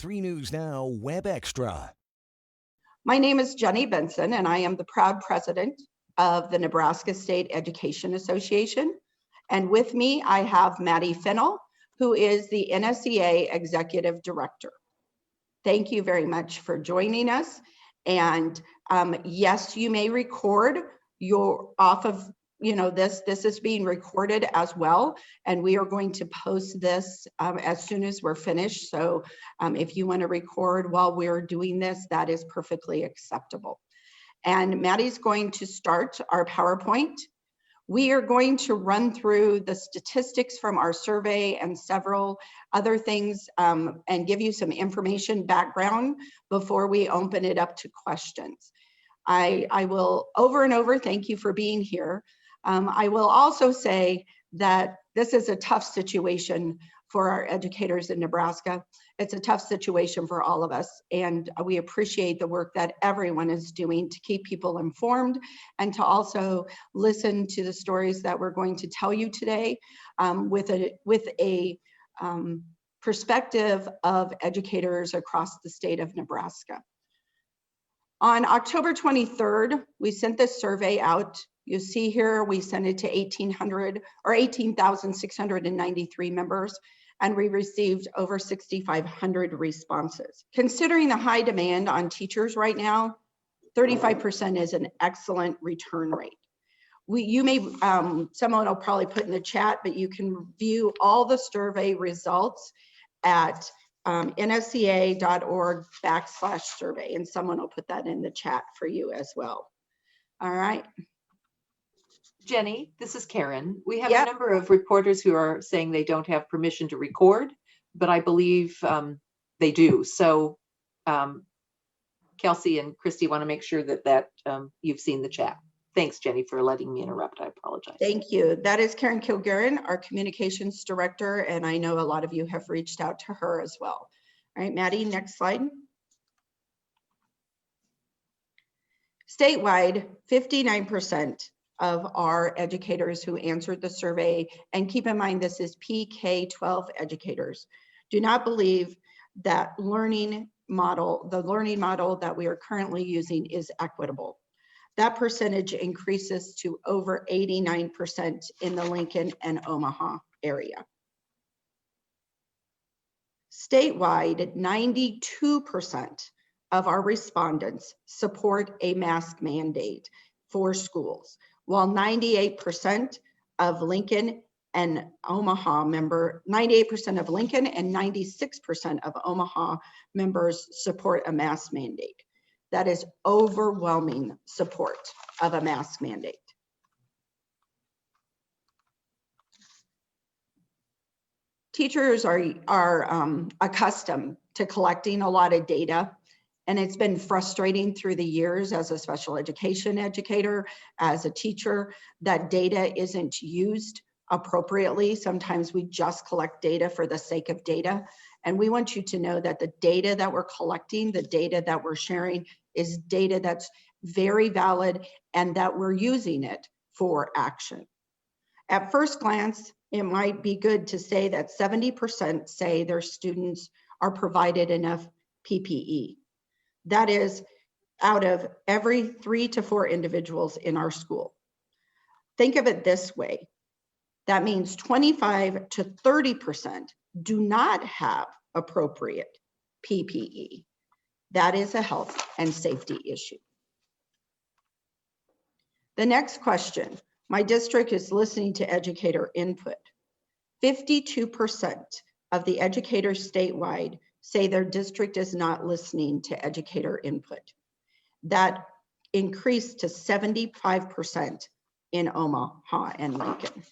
3 News Now Web Extra. My name is Jenny Benson, and I am the proud president of the Nebraska State Education Association. And with me, I have Maddie Fennell, who is the NSEA Executive Director. Thank you very much for joining us. And yes, you may record your off of, this is being recorded as well. And we are going to post this as soon as we're finished. So if you want to record while we're doing this, that is perfectly acceptable. And Maddie's going to start our PowerPoint. We are going to run through the statistics from our survey and several other things and give you some information background before we open it up to questions. I will over and over thank you for being here. I will also say that this is a tough situation for our educators in Nebraska. It's a tough situation for all of us, and we appreciate the work that everyone is doing to keep people informed and to also listen to the stories that we're going to tell you today with a perspective of educators across the state of Nebraska. On October 23rd, we sent this survey out. You see here, we sent it to 18,693 members, and we received over 6,500 responses. Considering the high demand on teachers right now, 35% is an excellent return rate. Someone will probably put in the chat, but you can view all the survey results at nsca.org/survey, and someone will put that in the chat for you as well. All right. Jenny, this is Karen. We have a number of reporters who are saying they don't have permission to record, but I believe they do. So Kelsey and Christy want to make sure that you've seen the chat. Thanks, Jenny, for letting me interrupt. I apologize. Thank you. That is Karen Kilgaren, our communications director, and I know a lot of you have reached out to her as well. All right, Maddie, next slide. Statewide, 59% of our educators who answered the survey, and keep in mind this is PK-12 educators, do not believe that the learning model that we are currently using is equitable. That percentage increases to over 89% in the Lincoln and Omaha area. Statewide, 92% of our respondents support a mask mandate for schools, while 98% of Lincoln and Omaha 98% of Lincoln and 96% of Omaha members support a mask mandate. That is overwhelming support of a mask mandate. Teachers are accustomed to collecting a lot of data, and it's been frustrating through the years as a special education educator, as a teacher, that data isn't used appropriately. Sometimes we just collect data for the sake of data. And we want you to know that the data that we're collecting, the data that we're sharing is data that's very valid and that we're using it for action. At first glance, it might be good to say that 70% say their students are provided enough PPE. That is out of every 3 to 4 individuals in our school. Think of it this way. That means 25 to 30% do not have appropriate PPE. That is a health and safety issue. The next question, my district is listening to educator input. 52% of the educators statewide say their district is not listening to educator input. That increased to 75% in Omaha and Lincoln.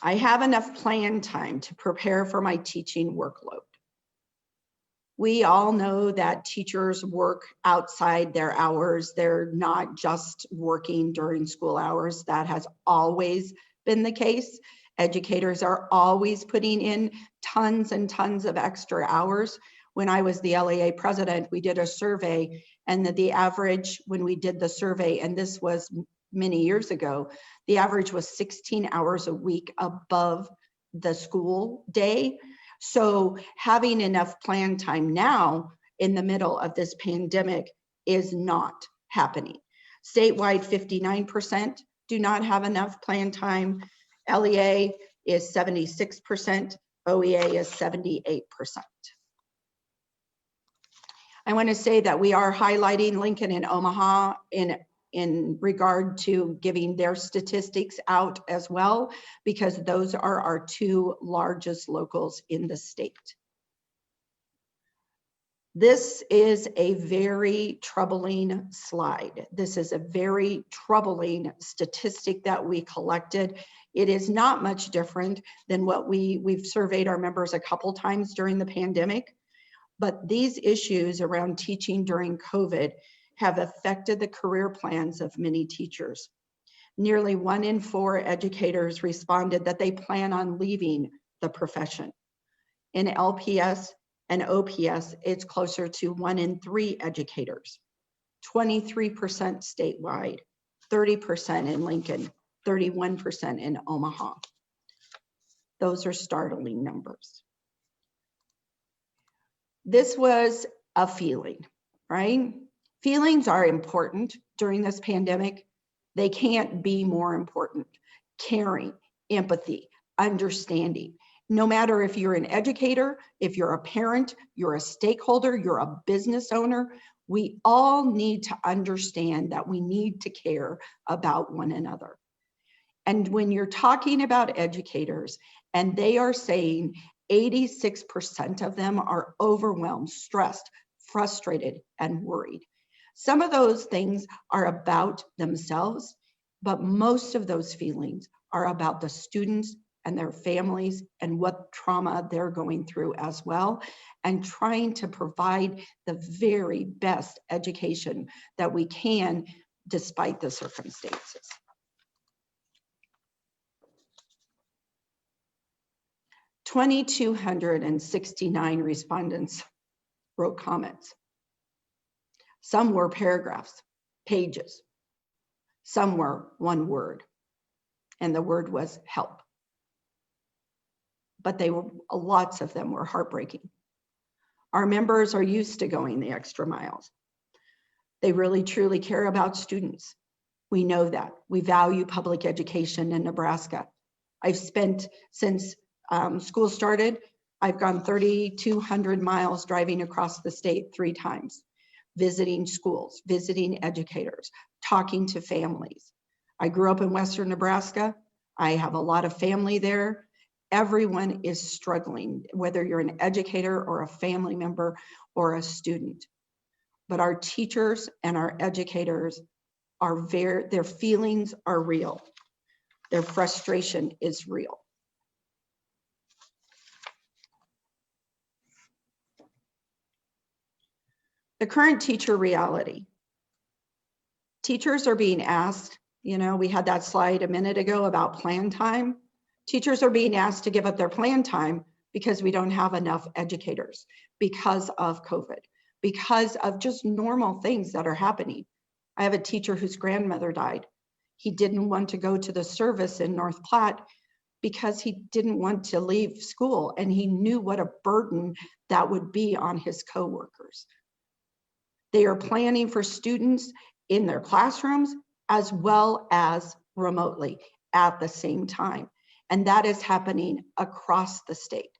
I have enough plan time to prepare for my teaching workload. We all know that teachers work outside their hours. They're not just working during school hours. That has always been the case. Educators are always putting in tons and tons of extra hours. When I was the LEA president, we did a survey, and the average when we did the survey, and this was many years ago, the average was 16 hours a week above the school day. So having enough plan time now in the middle of this pandemic is not happening. Statewide, 59% do not have enough plan time. LEA is 76%, OEA is 78%. I want to say that we are highlighting Lincoln and Omaha in regard to giving their statistics out as well, because those are our two largest locals in the state. This is a very troubling slide. This is a very troubling statistic that we collected. It is not much different than what we've surveyed our members a couple times during the pandemic, but these issues around teaching during COVID have affected the career plans of many teachers. Nearly 1 in 4 educators responded that they plan on leaving the profession. In LPS and OPS, it's closer to 1 in 3 educators, 23% statewide, 30% in Lincoln, 31% in Omaha. Those are startling numbers. This was a feeling, right? Feelings are important during this pandemic. They can't be more important. Caring, empathy, understanding. No matter if you're an educator, if you're a parent, you're a stakeholder, you're a business owner, we all need to understand that we need to care about one another. And when you're talking about educators and they are saying 86% of them are overwhelmed, stressed, frustrated, and worried. Some of those things are about themselves, but most of those feelings are about the students and their families and what trauma they're going through as well, and trying to provide the very best education that we can despite the circumstances. (2,269) respondents wrote comments. Some were paragraphs, pages. Some were one word, and the word was help. But lots of them were heartbreaking. Our members are used to going the extra miles. They really truly care about students. We know that. We value public education in Nebraska. I've spent, since school started, I've gone 3,200 miles driving across the state 3 times, visiting schools, visiting educators, talking to families. I grew up in Western Nebraska. I have a lot of family there. Everyone is struggling, whether you're an educator or a family member or a student. But our teachers and our educators their feelings are real. Their frustration is real. The current teacher reality. Teachers are being asked, we had that slide a minute ago about plan time. Teachers are being asked to give up their plan time because we don't have enough educators, because of COVID, because of just normal things that are happening. I have a teacher whose grandmother died. He didn't want to go to the service in North Platte because he didn't want to leave school, and he knew what a burden that would be on his coworkers. They are planning for students in their classrooms as well as remotely at the same time. And that is happening across the state.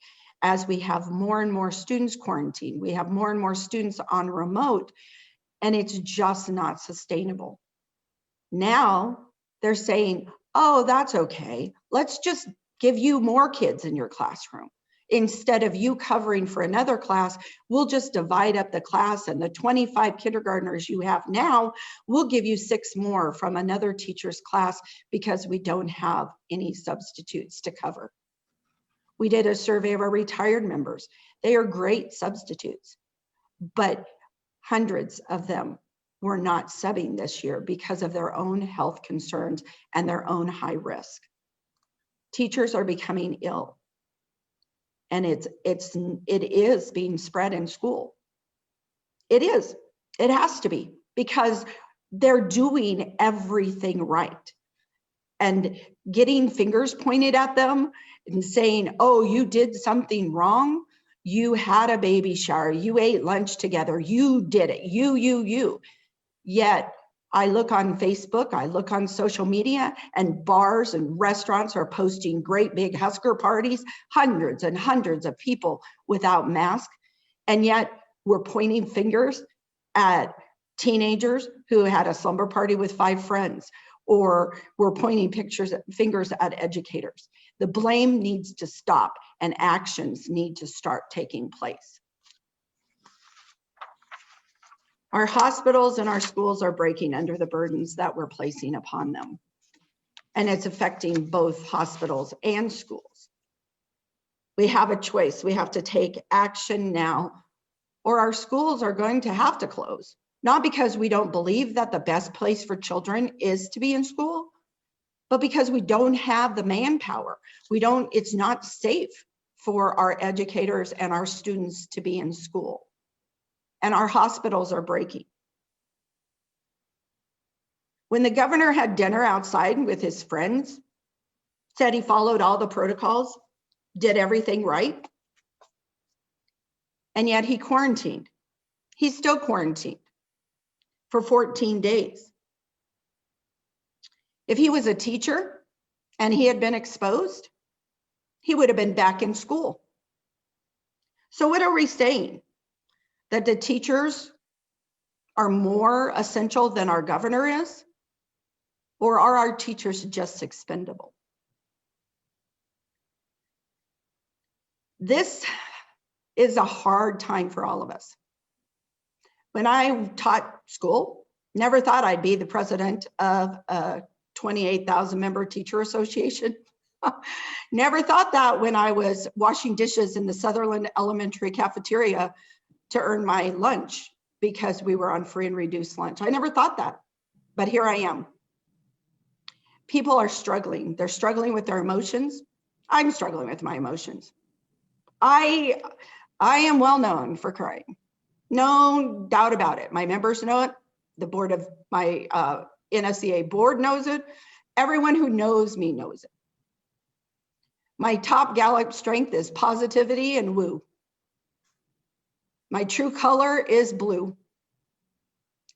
As we have more and more students quarantined, we have more and more students on remote, and it's just not sustainable. Now they're saying, oh, that's okay. Let's just give you more kids in your classroom. Instead of you covering for another class, we'll just divide up the class, and the 25 kindergartners you have now, we'll give you 6 more from another teacher's class because we don't have any substitutes to cover. We did a survey of our retired members. They are great substitutes, but hundreds of them were not subbing this year because of their own health concerns and their own high risk. Teachers are becoming ill. And it is being spread in school. It is. It has to be, because they're doing everything right. and getting fingers pointed at them and saying, oh, you did something wrong. You had a baby shower. You ate lunch together. You did it. You. Yet I look on Facebook, I look on social media, and bars and restaurants are posting great big Husker parties, hundreds and hundreds of people without masks. And yet we're pointing fingers at teenagers who had a slumber party with 5 friends, or we're pointing fingers at educators. The blame needs to stop and actions need to start taking place. Our hospitals and our schools are breaking under the burdens that we're placing upon them. And it's affecting both hospitals and schools. We have a choice. We have to take action now, or our schools are going to have to close. Not because we don't believe that the best place for children is to be in school, but because we don't have the manpower. It's not safe for our educators and our students to be in school. And our hospitals are breaking. When the governor had dinner outside with his friends, said he followed all the protocols, did everything right, and yet he quarantined. He's still quarantined for 14 days. If he was a teacher and he had been exposed, he would have been back in school. So what are we saying? That the teachers are more essential than our governor is? Or are our teachers just expendable? This is a hard time for all of us. When I taught school, never thought I'd be the president of a 28,000 member teacher association. Never thought that when I was washing dishes in the Sutherland Elementary cafeteria to earn my lunch because we were on free and reduced lunch. I never thought that, but here I am. People are struggling. They're struggling with their emotions. I'm struggling with my emotions. I am well known for crying. No doubt about it. My members know it. The board of my NSCA board knows it. Everyone who knows me knows it. My top Gallup strength is positivity and woo. My true color is blue.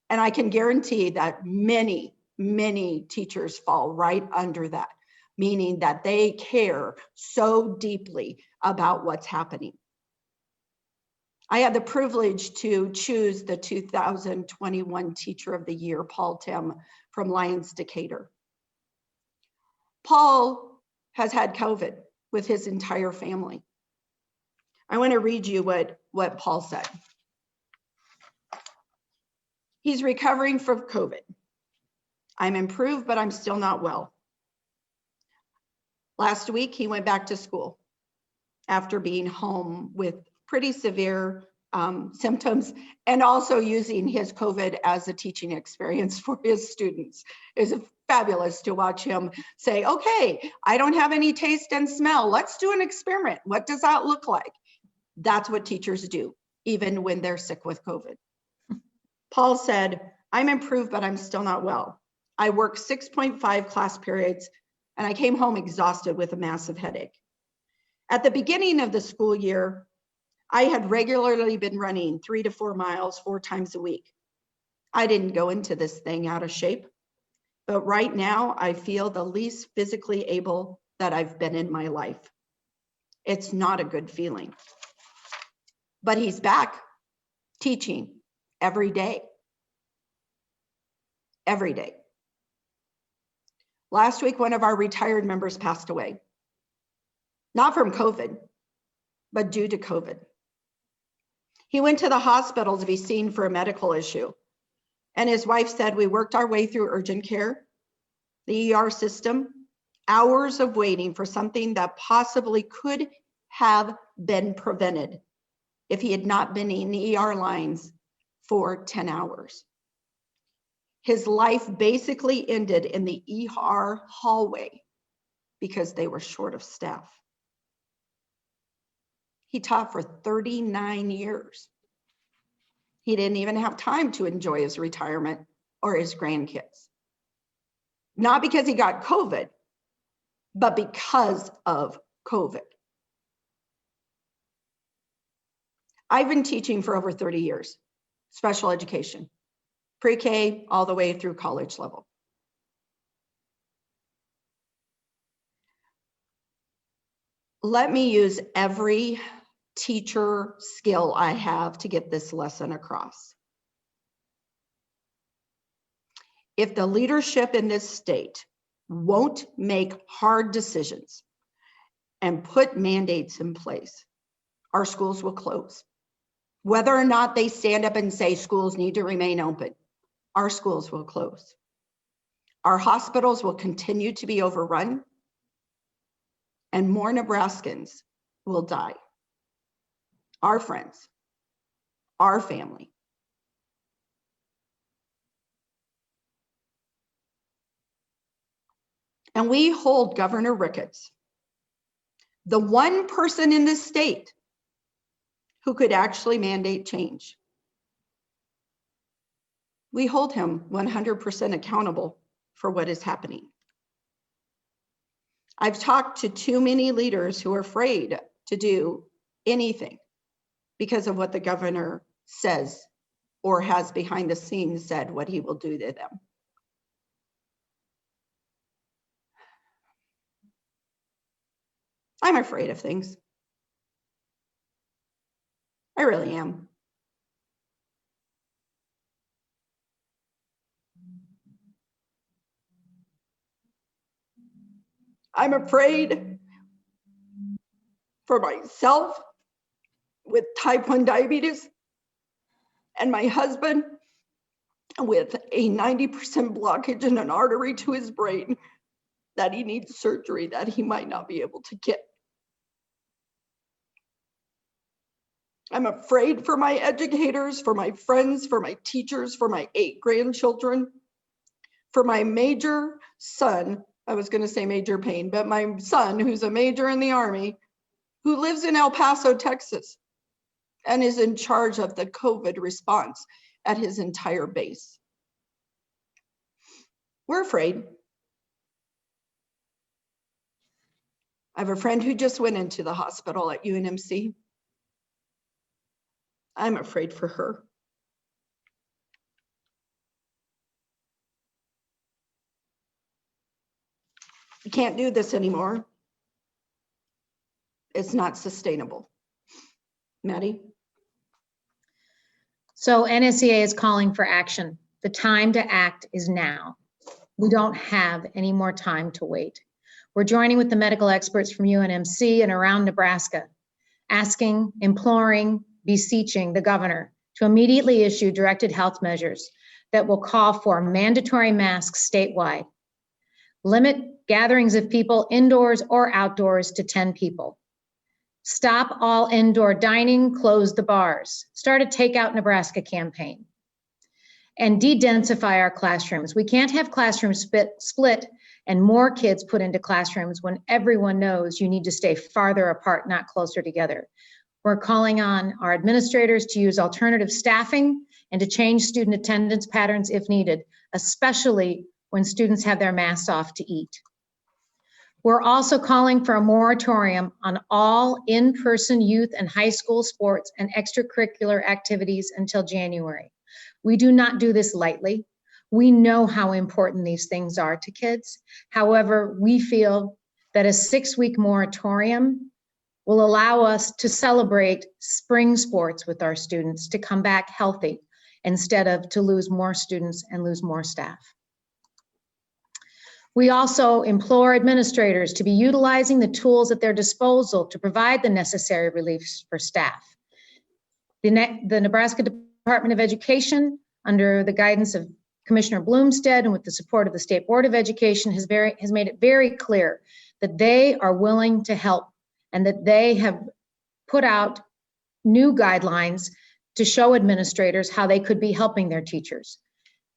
And I can guarantee that many teachers fall right under that, meaning that they care so deeply about what's happening. I had the privilege to choose the 2021 Teacher of the Year, Paul Tim from Lyons Decatur. Paul has had COVID with his entire family. I want to read you what Paul said. He's recovering from COVID. I'm improved, but I'm still not well. Last week, he went back to school after being home with pretty severe symptoms and also using his COVID as a teaching experience for his students. It's fabulous to watch him say, okay, I don't have any taste and smell. Let's do an experiment. What does that look like? That's what teachers do, even when they're sick with COVID. Paul said, I'm improved, but I'm still not well. I worked 6.5 class periods and I came home exhausted with a massive headache. At the beginning of the school year, I had regularly been running 3 to 4 miles 4 times a week. I didn't go into this thing out of shape, but right now I feel the least physically able that I've been in my life. It's not a good feeling. But he's back teaching every day. Every day. Last week, one of our retired members passed away. Not from COVID, but due to COVID. He went to the hospital to be seen for a medical issue. And his wife said, we worked our way through urgent care, the ER system, hours of waiting for something that possibly could have been prevented if he had not been in the ER lines for 10 hours. His life basically ended in the ER hallway because they were short of staff. He taught for 39 years. He didn't even have time to enjoy his retirement or his grandkids. not because he got COVID, but because of COVID. I've been teaching for over 30 years, special education, pre-K all the way through college level. Let me use every teacher skill I have to get this lesson across. If the leadership in this state won't make hard decisions and put mandates in place, our schools will close. Whether or not they stand up and say schools need to remain open, our schools will close. Our hospitals will continue to be overrun, and more Nebraskans will die. Our friends, our family. And we hold Governor Ricketts, the one person in this state who could actually mandate change. We hold him 100% accountable for what is happening. I've talked to too many leaders who are afraid to do anything because of what the governor says or has behind the scenes said what he will do to them. I'm afraid of things. I really am. I'm afraid for myself with type 1 diabetes and my husband with a 90% blockage in an artery to his brain that he needs surgery that he might not be able to get. I'm afraid for my educators, for my friends, for my teachers, for my 8 grandchildren, for my major son, I was going to say Major Payne, but my son, who's a major in the Army, who lives in El Paso, Texas, and is in charge of the COVID response at his entire base. We're afraid. I have a friend who just went into the hospital at UNMC. I'm afraid for her. We can't do this anymore. It's not sustainable. Maddie? So NSEA is calling for action. The time to act is now. We don't have any more time to wait. We're joining with the medical experts from UNMC and around Nebraska, asking, imploring, beseeching the governor to immediately issue directed health measures that will call for mandatory masks statewide. Limit gatherings of people indoors or outdoors to 10 people. Stop all indoor dining, close the bars. Start a Takeout Nebraska campaign. And de-densify our classrooms. We can't have classrooms split and more kids put into classrooms when everyone knows you need to stay farther apart, not closer together. We're calling on our administrators to use alternative staffing and to change student attendance patterns if needed, especially when students have their masks off to eat. We're also calling for a moratorium on all in-person youth and high school sports and extracurricular activities until January. We do not do this lightly. We know how important these things are to kids. However, we feel that a 6-week moratorium will allow us to celebrate spring sports with our students, to come back healthy instead of to lose more students and lose more staff. We also implore administrators to be utilizing the tools at their disposal to provide the necessary reliefs for staff. The Nebraska Department of Education, under the guidance of Commissioner Bloomstead and with the support of the State Board of Education, has made it very clear that they are willing to help and that they have put out new guidelines to show administrators how they could be helping their teachers.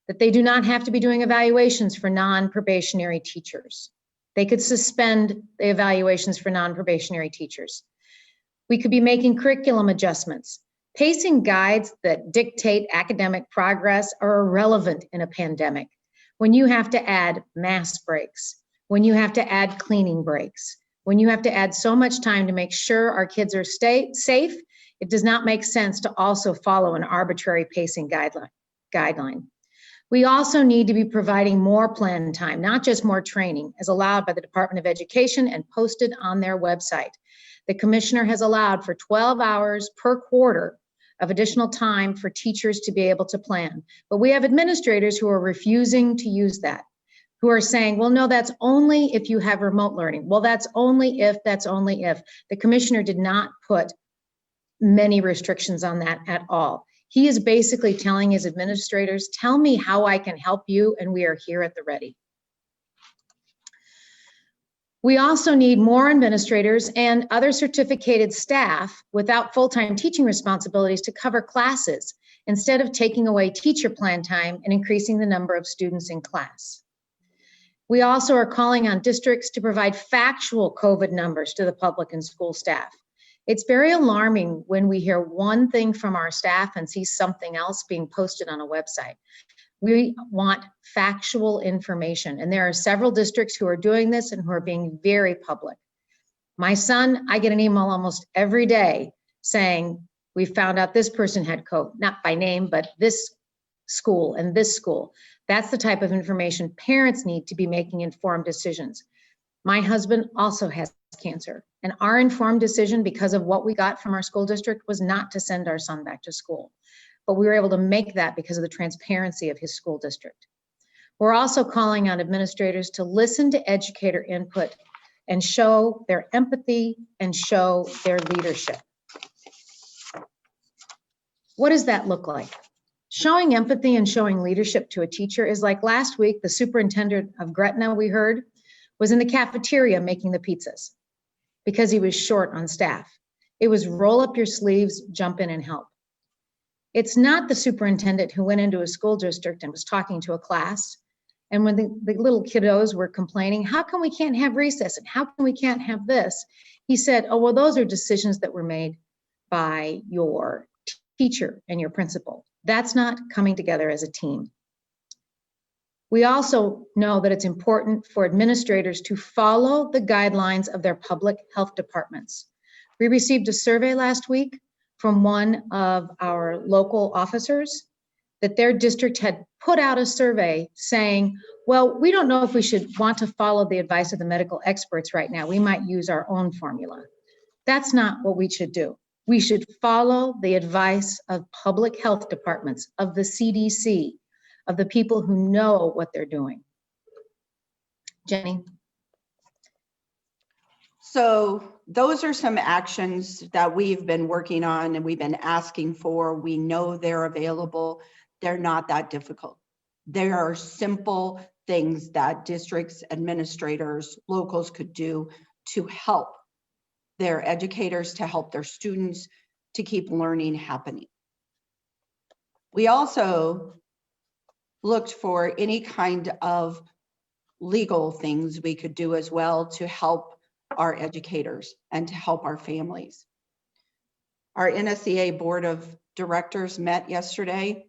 That they do not have to be doing evaluations for non-probationary teachers. They could suspend the evaluations for non-probationary teachers. We could be making curriculum adjustments. Pacing guides that dictate academic progress are irrelevant in a pandemic. when you have to add mask breaks, when you have to add cleaning breaks, when you have to add so much time to make sure our kids are safe, it does not make sense to also follow an arbitrary pacing guideline. We also need to be providing more planned time, not just more training, as allowed by the Department of Education and posted on their website. The commissioner has allowed for 12 hours per quarter of additional time for teachers to be able to plan. But we have administrators who are refusing to use that, who are saying, well, no, that's only if you have remote learning. Well, that's only if. The commissioner did not put many restrictions on that at all. He is basically telling his administrators, tell me how I can help you, and we are here at the ready. We also need more administrators and other certificated staff without full-time teaching responsibilities to cover classes, instead of taking away teacher plan time and increasing the number of students in class. We also are calling on districts to provide factual COVID numbers to the public and school staff. It's very alarming when we hear one thing from our staff and see something else being posted on a website. We want factual information, and there are several districts who are doing this and who are being very public. My son, I get an email almost every day saying, we found out this person had COVID, not by name, but this school and this school. That's the type of information parents need to be making informed decisions. My husband also has cancer, and our informed decision, because of what we got from our school district, was not to send our son back to school. But we were able to make that because of the transparency of his school district. We're also calling on administrators to listen to educator input and show their empathy and show their leadership. What does that look like? Showing empathy and showing leadership to a teacher is like last week, the superintendent of Gretna, we heard, was in the cafeteria making the pizzas because he was short on staff. It was roll up your sleeves, jump in and help. It's not the superintendent who went into a school district and was talking to a class. And when the little kiddos were complaining, how come we can't have recess and how come we can't have this? He said, oh, well, those are decisions that were made by your teacher and your principal. That's not coming together as a team. We also know that it's important for administrators to follow the guidelines of their public health departments. We received a survey last week from one of our local officers that their district had put out a survey saying, well, we don't know if we should want to follow the advice of the medical experts right now. We might use our own formula. That's not what we should do. We should follow the advice of public health departments, of the CDC, of the people who know what they're doing. Jenny? So those are some actions that we've been working on and we've been asking for. We know they're available. They're not that difficult. There are simple things that districts, administrators, locals could do to help their educators, to help their students, to keep learning happening. We also looked for any kind of legal things we could do as well to help our educators and to help our families. Our NSEA Board of Directors met yesterday,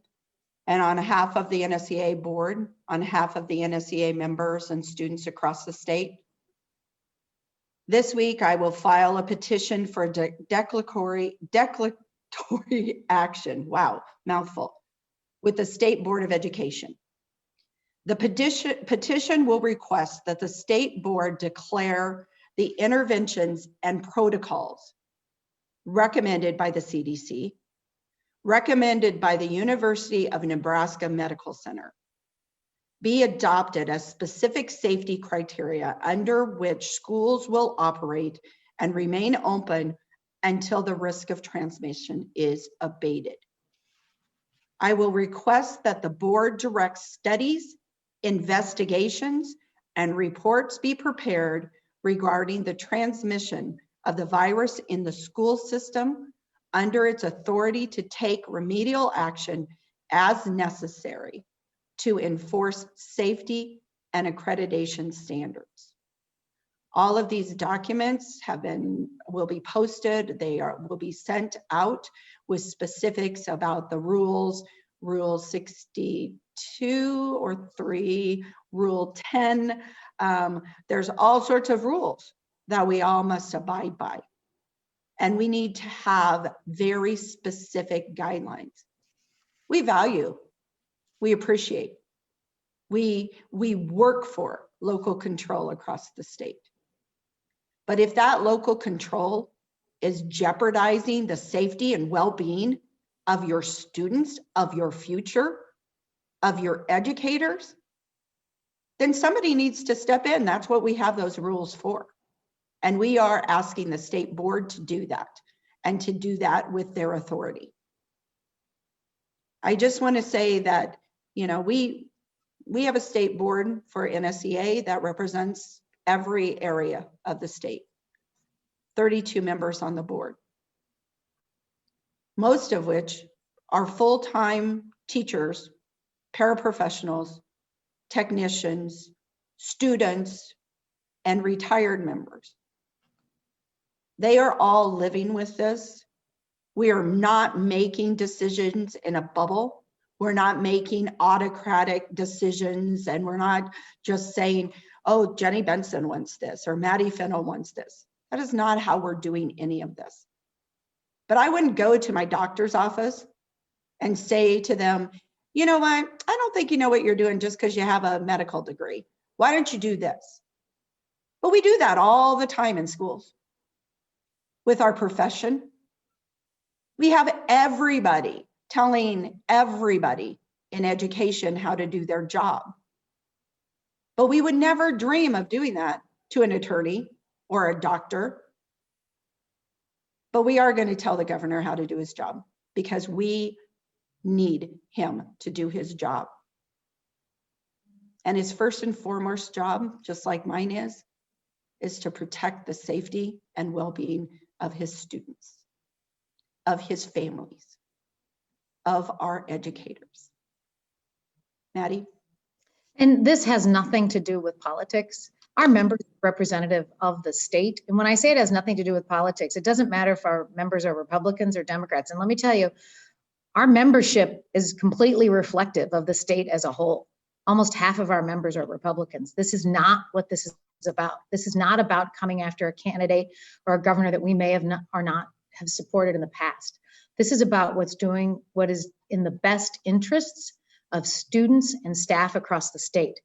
and on behalf of the NSEA board, on behalf of the NSEA members and students across the state, this week I will file a petition for declaratory action, wow, mouthful, with the State Board of Education. The petition will request that the state board declare the interventions and protocols recommended by the CDC, recommended by the University of Nebraska Medical Center, be adopted as specific safety criteria under which schools will operate and remain open until the risk of transmission is abated. I will request that the board direct studies, investigations, and reports be prepared regarding the transmission of the virus in the school system under its authority to take remedial action as necessary to enforce safety and accreditation standards. All of these documents will be posted. Will be sent out with specifics about the rules, Rule 60, 2 or 3, Rule 10. There's all sorts of rules that we all must abide by. And we need to have very specific guidelines. We value, we appreciate, we work for local control across the state. But if that local control is jeopardizing the safety and well-being of your students, of your future, of your educators, then somebody needs to step in. That's what we have those rules for. And we are asking the state board to do that, and to do that with their authority. I just want to say that, you know, we have a state board for NSEA that represents every area of the state. 32 members on the board, most of which are full-time teachers, paraprofessionals, technicians, students, and retired members. They are all living with this. We are not making decisions in a bubble. We're not making autocratic decisions, and we're not just saying, oh, Jenny Benson wants this, or Maddie Fennell wants this. That is not how we're doing any of this. But I wouldn't go to my doctor's office and say to them, you know what, I don't think you know what you're doing just because you have a medical degree. Why don't you do this? But we do that all the time in schools with our profession. We have everybody telling everybody in education how to do their job. But we would never dream of doing that to an attorney or a doctor. But we are going to tell the governor how to do his job, because we need him to do his job. And his first and foremost job, just like mine is to protect the safety and well-being of his students, of his families, of our educators. Maddie? And this has nothing to do with politics. Our members are representative of the state. And when I say it has nothing to do with politics, it doesn't matter if our members are Republicans or Democrats. And let me tell you, our membership is completely reflective of the state as a whole. Almost half of our members are Republicans. This is not what this is about. This is not about coming after a candidate or a governor that we may have not have supported in the past. This is about what is in the best interests of students and staff across the state.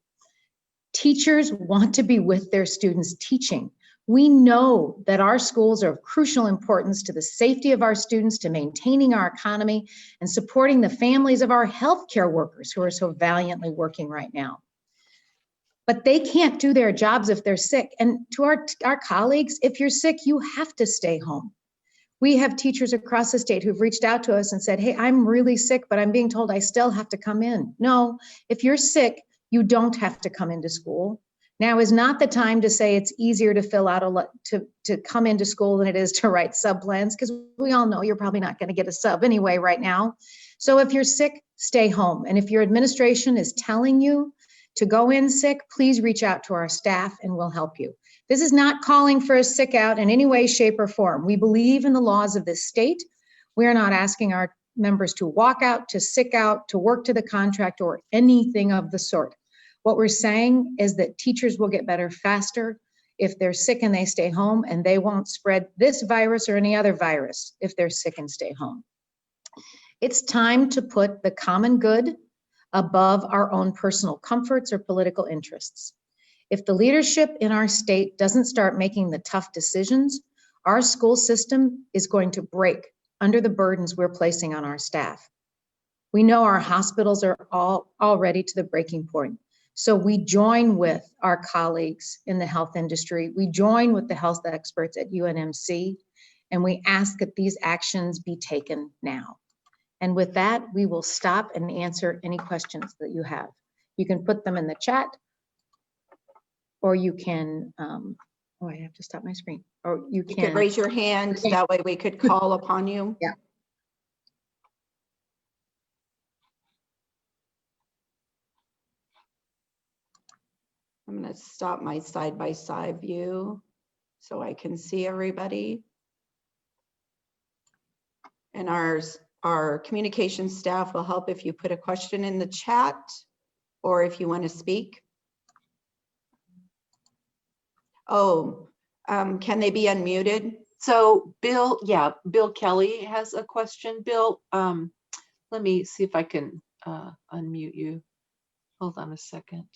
Teachers want to be with their students teaching. We know that our schools are of crucial importance to the safety of our students, to maintaining our economy, and supporting the families of our healthcare workers who are so valiantly working right now. But they can't do their jobs if they're sick. And to our colleagues, if you're sick, you have to stay home. We have teachers across the state who've reached out to us and said, hey, I'm really sick, but I'm being told I still have to come in. No, if you're sick, you don't have to come into school. Now is not the time to say it's easier to fill out to come into school than it is to write sub plans, because we all know you're probably not going to get a sub anyway right now. So if you're sick, stay home. And if your administration is telling you to go in sick, please reach out to our staff and we'll help you. This is not calling for a sick out in any way, shape, or form. We believe in the laws of this state. We are not asking our members to walk out, to sick out, to work to the contract, or anything of the sort. What we're saying is that teachers will get better faster if they're sick and they stay home, and they won't spread this virus or any other virus if they're sick and stay home. It's time to put the common good above our own personal comforts or political interests. If the leadership in our state doesn't start making the tough decisions, our school system is going to break under the burdens we're placing on our staff. We know our hospitals are already to the breaking point. So we join with our colleagues in the health industry. We join with the health experts at UNMC, and we ask that these actions be taken now. And with that, we will stop and answer any questions that you have. You can put them in the chat, or you can, oh, I have to stop my screen. Or you could raise your hand, that way we could call upon you. Yeah. I'm going to stop my side-by-side view so I can see everybody. And our Our communications staff will help if you put a question in the chat or if you want to speak. Oh, can they be unmuted? So Bill, yeah, Bill Kelly has a question. Bill, let me see if I can unmute you. Hold on a second.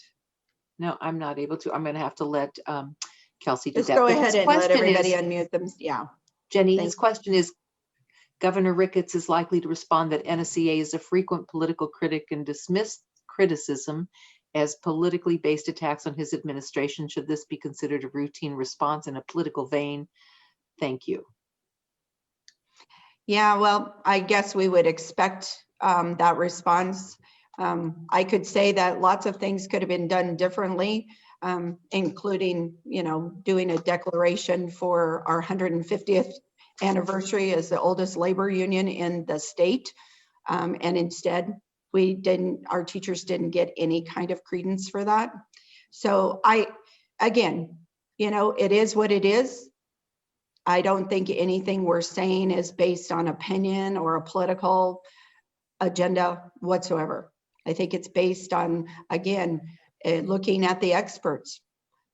No, I'm not able to. I'm going to have to let Kelsey do Just that. go But ahead his and let question everybody is, unmute them. Yeah. Jenny, Thank his question is, Governor Ricketts is likely to respond that NSEA is a frequent political critic and dismiss criticism as politically based attacks on his administration. Should this be considered a routine response in a political vein? Thank you. Yeah, well, I guess we would expect that response. I could say that lots of things could have been done differently, including, doing a declaration for our 150th anniversary as the oldest labor union in the state. And instead, our teachers didn't get any kind of credence for that. So again, it is what it is. I don't think anything we're saying is based on opinion or a political agenda whatsoever. I think it's based on, again, looking at the experts.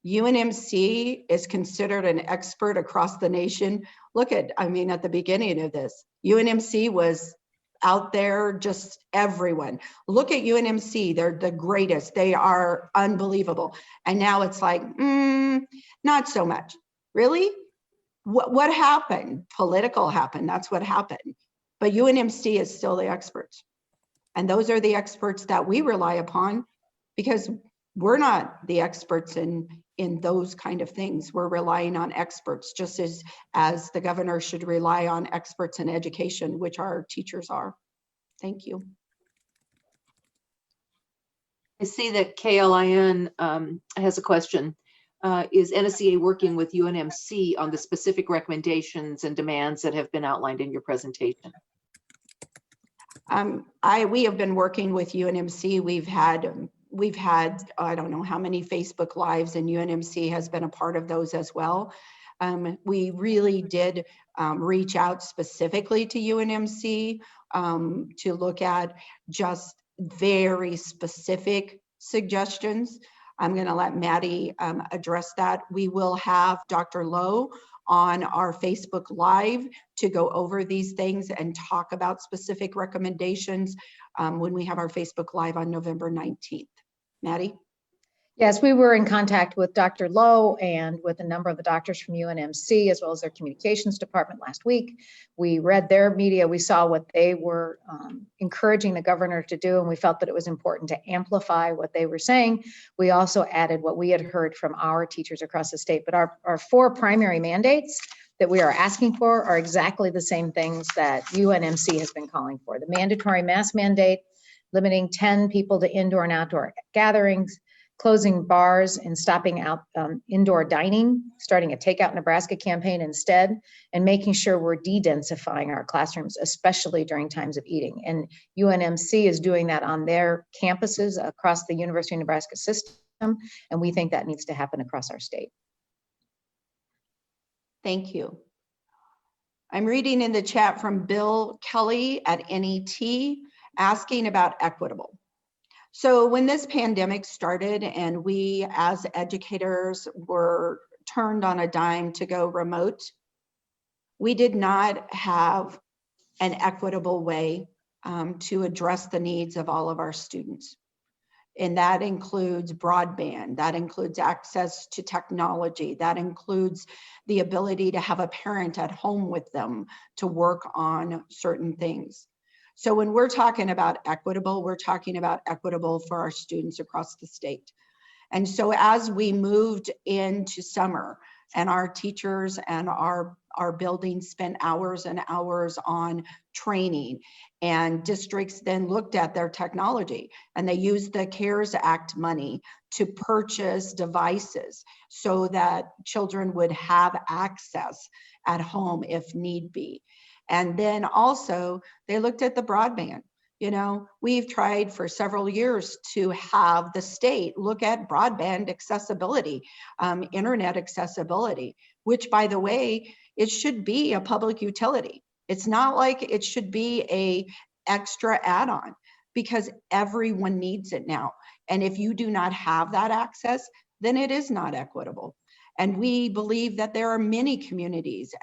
UNMC is considered an expert across the nation. Look at the beginning of this, UNMC was out there, just everyone. Look at UNMC, they're the greatest. They are unbelievable. And now it's like, not so much. Really? What happened? Political happened. That's what happened. But UNMC is still the experts. And those are the experts that we rely upon, because we're not the experts in those kind of things. We're relying on experts, just as the governor should rely on experts in education, which our teachers are. Thank you. I see that KLIN has a question. Is NSEA working with UNMC on the specific recommendations and demands that have been outlined in your presentation? We have been working with UNMC. We've had I don't know how many Facebook Lives, and UNMC has been a part of those as well. We really did reach out specifically to UNMC to look at just very specific suggestions. I'm going to let Maddie address that. We will have Dr. Lowe on our Facebook Live to go over these things and talk about specific recommendations when we have our Facebook Live on November 19th. Maddie? Yes, we were in contact with Dr. Lowe and with a number of the doctors from UNMC, as well as their communications department last week. We read their media. We saw what they were encouraging the governor to do, and we felt that it was important to amplify what they were saying. We also added what we had heard from our teachers across the state. But our 4 primary mandates that we are asking for are exactly the same things that UNMC has been calling for. The mandatory mask mandate, limiting 10 people to indoor and outdoor gatherings, closing bars and stopping out indoor dining, starting a Takeout Nebraska campaign instead, and making sure we're de-densifying our classrooms, especially during times of eating. And UNMC is doing that on their campuses across the University of Nebraska system, and we think that needs to happen across our state. Thank you. I'm reading in the chat from Bill Kelly at NET asking about equitable. So when this pandemic started and we as educators were turned on a dime to go remote, we did not have an equitable way to address the needs of all of our students. And that includes broadband, that includes access to technology, that includes the ability to have a parent at home with them to work on certain things. So when we're talking about equitable, we're talking about equitable for our students across the state. And so as we moved into summer and our teachers and our buildings spent hours and hours on training, and districts then looked at their technology and they used the CARES Act money to purchase devices so that children would have access at home if need be. And then also they looked at the broadband. We've tried for several years to have the state look at broadband accessibility, internet accessibility, which, by the way, it should be a public utility. It's not like it should be a extra add-on, because everyone needs it now. And if you do not have that access, then it is not equitable. And we believe that there are many communities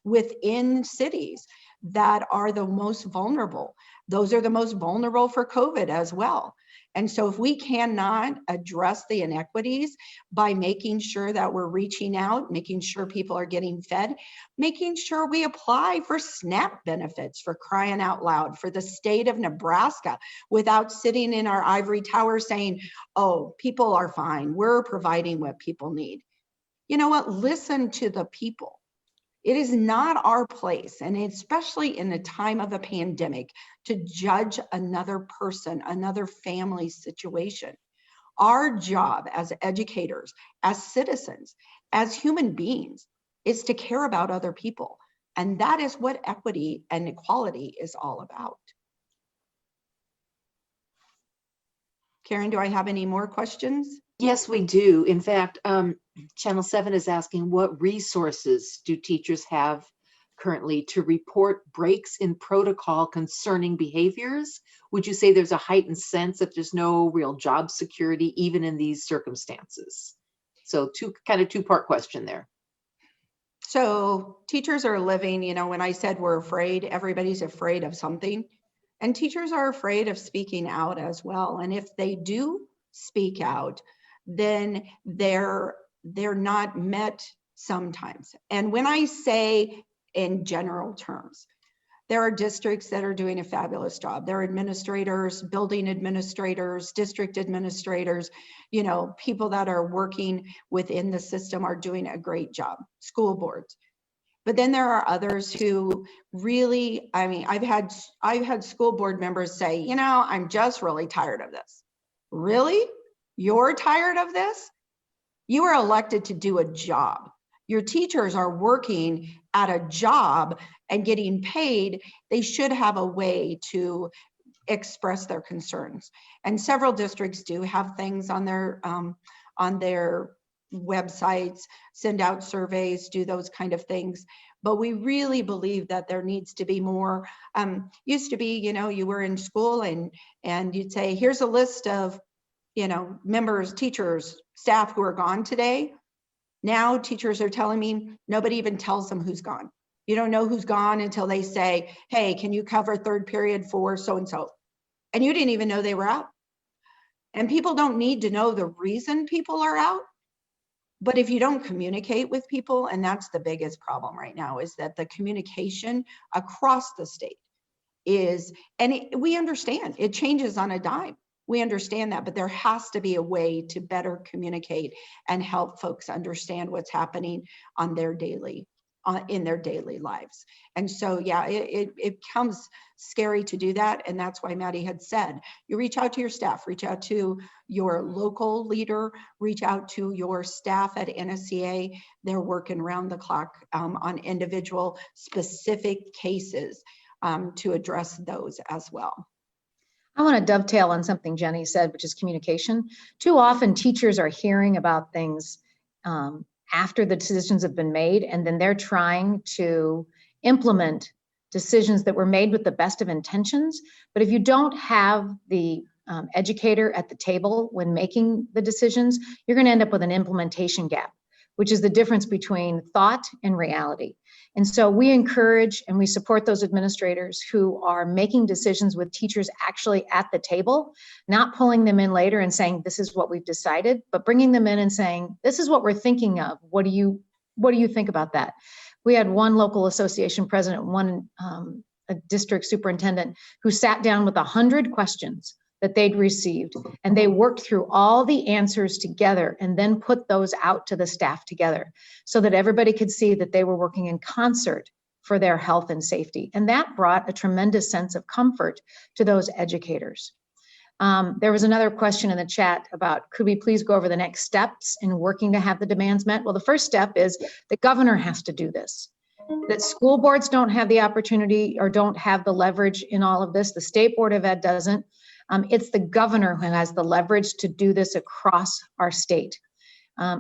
within cities that are the most vulnerable. Those are the most vulnerable for COVID as well. And so if we cannot address the inequities by making sure that we're reaching out, making sure people are getting fed, making sure we apply for SNAP benefits, for crying out loud, for the state of Nebraska, without sitting in our ivory tower saying, oh, people are fine, we're providing what people need. You know what? Listen to the people. It is not our place, and especially in the time of a pandemic, to judge another person, another family's situation. Our job as educators, as citizens, as human beings, is to care about other people. And that is what equity and equality is all about. Karen, do I have any more questions? Yes, we do. In fact, Channel 7 is asking, what resources do teachers have currently to report breaks in protocol concerning behaviors? Would you say there's a heightened sense that there's no real job security even in these circumstances? So two-part question there. So teachers are living, when I said we're afraid, everybody's afraid of something. And teachers are afraid of speaking out as well. And if they do speak out, then they're not met sometimes. And when I say in general terms, there are districts that are doing a fabulous job. There are administrators, building administrators, district administrators, people that are working within the system are doing a great job, school boards. But then there are others who really, I've had school board members say, I'm just really tired of this. Really? You're tired of this? You are elected to do a job. Your teachers are working at a job and getting paid. They should have a way to express their concerns. And several districts do have things on their websites, send out surveys, do those kind of things. But we really believe that there needs to be more. Used to be, you were in school and you'd say, here's a list of, members, teachers, staff who are gone today. Now teachers are telling me nobody even tells them who's gone. You don't know who's gone until they say, hey, can you cover third period for so-and-so? And you didn't even know they were out. And people don't need to know the reason people are out. But if you don't communicate with people, and that's the biggest problem right now, is that the communication across the state is, we understand it changes on a dime. We understand that, but there has to be a way to better communicate and help folks understand what's happening on their in their daily lives. And so, yeah, it becomes scary to do that. And that's why Maddie had said, you reach out to your staff, reach out to your local leader, reach out to your staff at NSCA. They're working round the clock on individual specific cases to address those as well. I want to dovetail on something Jenny said, which is communication. Too often teachers are hearing about things after the decisions have been made, and then they're trying to implement decisions that were made with the best of intentions. But if you don't have the educator at the table when making the decisions, you're going to end up with an implementation gap, which is the difference between thought and reality. And so we encourage and we support those administrators who are making decisions with teachers actually at the table, not pulling them in later and saying, this is what we've decided, but bringing them in and saying, this is what we're thinking of. What do you think about that? We had one local association president, one a district superintendent who sat down with 100 questions that they'd received, and they worked through all the answers together and then put those out to the staff together so that everybody could see that they were working in concert for their health and safety. And that brought a tremendous sense of comfort to those educators. There was another question in the chat about, could we please go over the next steps in working to have the demands met? Well, the first step is the governor has to do this. That school boards don't have the opportunity or don't have the leverage in all of this. The State Board of Ed doesn't. It's the governor who has the leverage to do this across our state.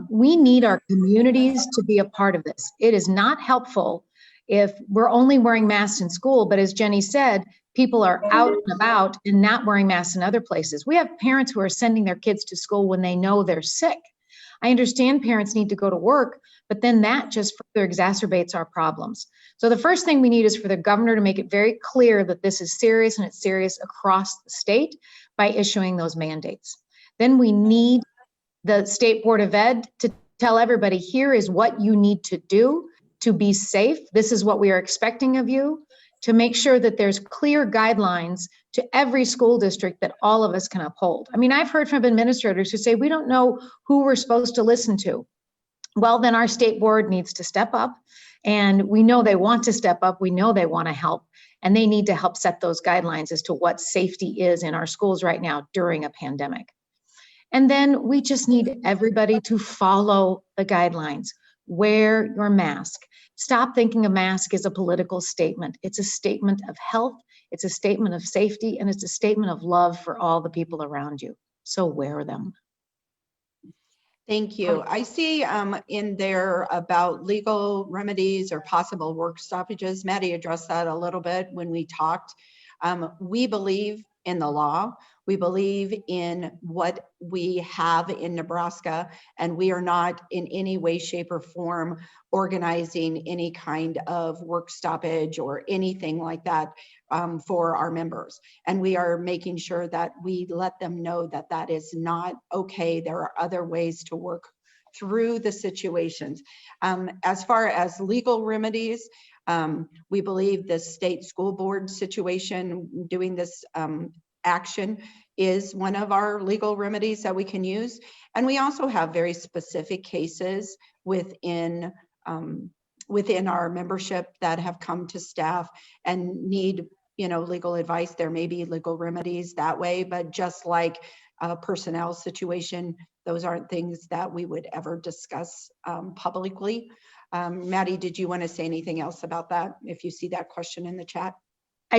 We need our communities to be a part of this. It is not helpful If we're only wearing masks in school, but as Jenny said, people are out and about and not wearing masks in other places. We have parents who are sending their kids to school when they know they're sick. I understand parents need to go to work, but then that just further exacerbates our problems. So the first thing we need is for the governor to make it very clear that this is serious, and it's serious across the state by issuing those mandates. Then we need the State Board of Ed to tell everybody, here is what you need to do to be safe. This is what we are expecting of you, to make sure that there's clear guidelines to every school district that all of us can uphold. I mean, I've heard from administrators who say, we don't know who we're supposed to listen to. Well, then our state board needs to step up, and we know they want to step up. We know they want to help, and they need to help set those guidelines as to what safety is in our schools right now during a pandemic. And then we just need everybody to follow the guidelines. Wear your mask. Stop thinking a mask is a political statement. It's a statement of health, it's a statement of safety, and it's a statement of love for all the people around you. So wear them. Thank you. I see in there about legal remedies or possible work stoppages. Maddie addressed that a little bit when we talked. We believe in the law. We believe in what we have in Nebraska, and we are not in any way, shape, or form organizing any kind of work stoppage or anything like that for our members. And we are making sure that we let them know that that is not okay. There are other ways to work through the situations. As far as legal remedies, we believe the state school board situation, doing this action, is one of our legal remedies that we can use. And we also have very specific cases within our membership that have come to staff and need, legal advice. There may be legal remedies that way, but just like a personnel situation, those aren't things that we would ever discuss publicly. Maddie, did you want to say anything else about that, if you see that question in the chat? I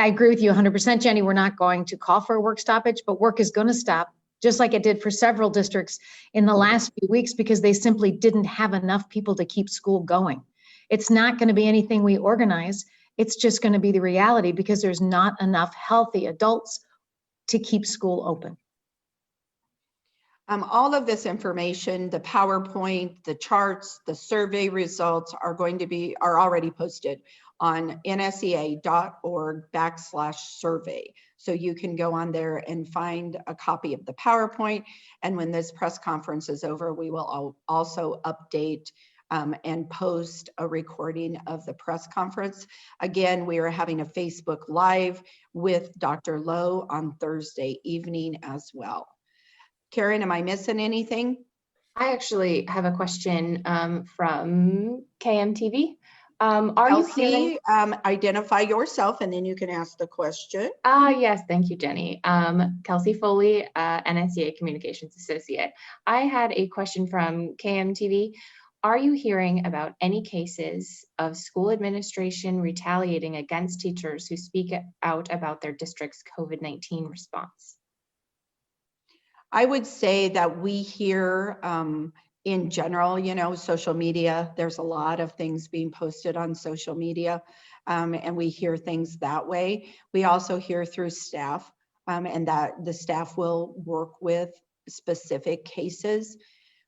agree with you 100%, Jenny. We're not going to call for a work stoppage, but work is going to stop, just like it did for several districts in the last few weeks, because they simply didn't have enough people to keep school going. It's not going to be anything we organize. It's just going to be the reality, because there's not enough healthy adults to keep school open. All of this information, the PowerPoint, the charts, the survey results are already posted on nsea.org/survey. So you can go on there and find a copy of the PowerPoint. And when this press conference is over, we will also update and post a recording of the press conference. Again, we are having a Facebook Live with Dr. Lowe on Thursday evening as well. Karen, am I missing anything? I actually have a question from KMTV. Kelsey, identify yourself and then you can ask the question. Yes, thank you, Jenny. Kelsey Foley, NSEA Communications Associate. I had a question from KMTV. Are you hearing about any cases of school administration retaliating against teachers who speak out about their district's COVID-19 response? I would say that we hear in general, social media, there's a lot of things being posted on social media, and we hear things that way. We also hear through staff, and that the staff will work with specific cases.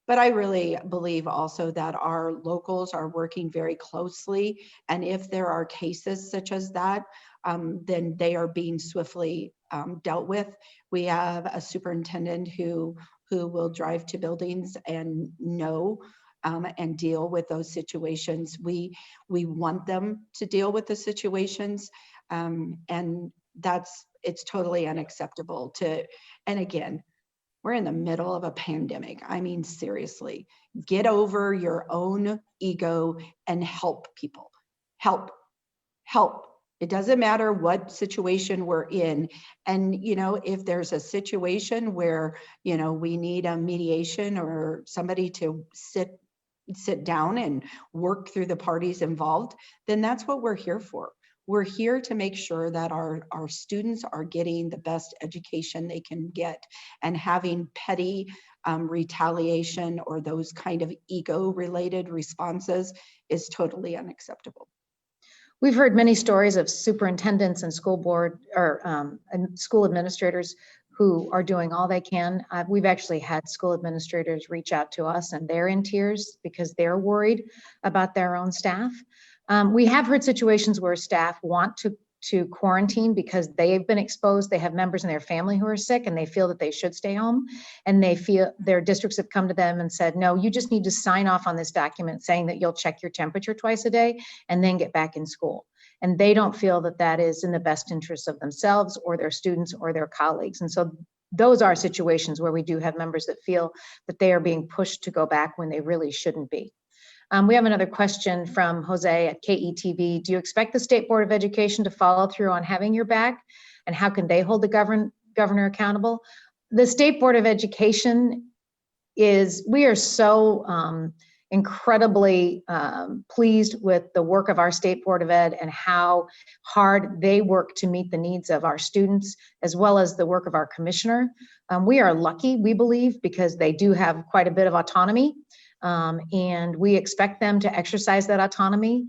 But I really believe also that our locals are working very closely, and if there are cases such as that, then they are being swiftly dealt with. We have a superintendent who will drive to buildings and know and deal with those situations. We want them to deal with the situations, and it's totally unacceptable and again, we're in the middle of a pandemic. I mean, seriously, get over your own ego and help people. Help. It doesn't matter what situation we're in. And, if there's a situation where, we need a mediation or somebody to sit down and work through the parties involved, then that's what we're here for. We're here to make sure that our students are getting the best education they can get, and having petty retaliation or those kind of ego-related responses is totally unacceptable. We've heard many stories of superintendents and school board or and school administrators who are doing all they can. We've actually had school administrators reach out to us and they're in tears because they're worried about their own staff. We have heard situations where staff want to quarantine because they've been exposed. They have members in their family who are sick and they feel that they should stay home, and they feel their districts have come to them and said, no, you just need to sign off on this document saying that you'll check your temperature twice a day and then get back in school. And they don't feel that that is in the best interest of themselves or their students or their colleagues. And so those are situations where we do have members that feel that they are being pushed to go back when they really shouldn't be. We have another question from Jose at KETV. Do you expect the State Board of Education to follow through on having your back? And how can they hold the governor accountable? The State Board of Education we are so incredibly pleased with the work of our State Board of Ed and how hard they work to meet the needs of our students, as well as the work of our commissioner. We are lucky, we believe, because they do have quite a bit of autonomy. And we expect them to exercise that autonomy.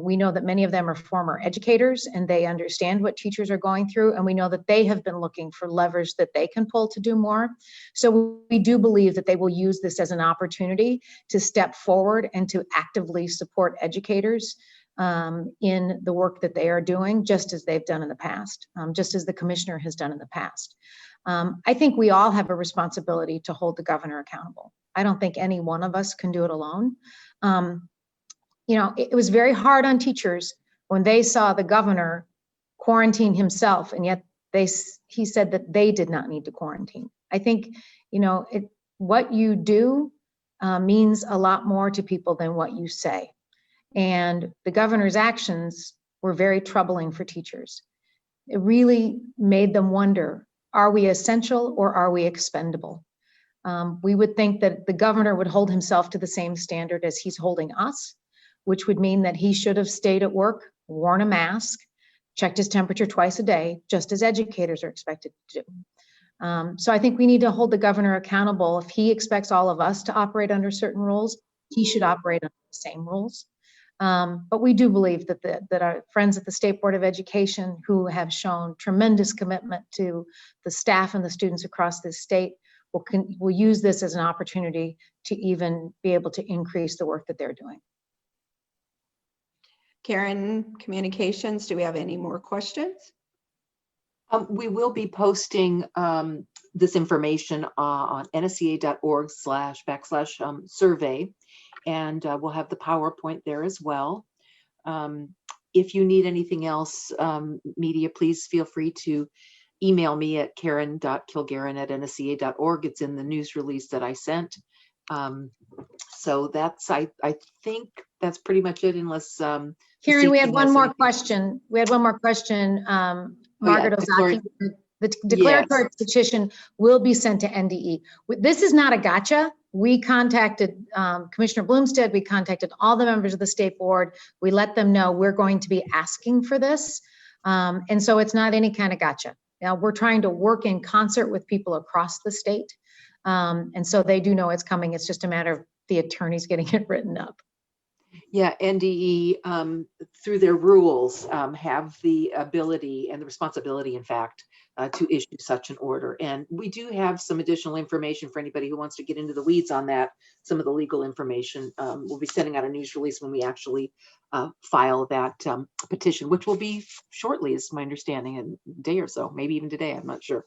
We know that many of them are former educators and they understand what teachers are going through. And we know that they have been looking for levers that they can pull to do more. So we do believe that they will use this as an opportunity to step forward and to actively support educators in the work that they are doing, just as they've done in the past, just as the commissioner has done in the past. I think we all have a responsibility to hold the governor accountable. I don't think any one of us can do it alone. It was very hard on teachers when they saw the governor quarantine himself, and yet he said that they did not need to quarantine. I think, what you do means a lot more to people than what you say. And the governor's actions were very troubling for teachers. It really made them wonder, are we essential or are we expendable? We would think that the governor would hold himself to the same standard as he's holding us, which would mean that he should have stayed at work, worn a mask, checked his temperature twice a day, just as educators are expected to do. So I think we need to hold the governor accountable. If he expects all of us to operate under certain rules, he should operate under the same rules. But we do believe that our friends at the State Board of Education, who have shown tremendous commitment to the staff and the students across this state, will use this as an opportunity to even be able to increase the work that they're doing. Karen, Communications, do we have any more questions? We will be posting this information on nsca.org//survey, and we'll have the PowerPoint there as well. If you need anything else, media, please feel free to email me at karen.kilgarren@nsca.org. It's in the news release that I sent. So I think that's pretty much it, unless Karen, we had one more question. Margaret Ozaki, the declaratory petition will be sent to NDE. This is not a gotcha. We contacted Commissioner Bloomstead. We contacted all the members of the state board. We let them know we're going to be asking for this. And so it's not any kind of gotcha. Now we're trying to work in concert with people across the state. And so they do know it's coming. It's just a matter of the attorneys getting it written up. Yeah, NDE, through their rules, have the ability and the responsibility, in fact, to issue such an order. And we do have some additional information for anybody who wants to get into the weeds on that, some of the legal information. We'll be sending out a news release when we actually file that petition, which will be shortly, is my understanding, in a day or so, maybe even today, I'm not sure.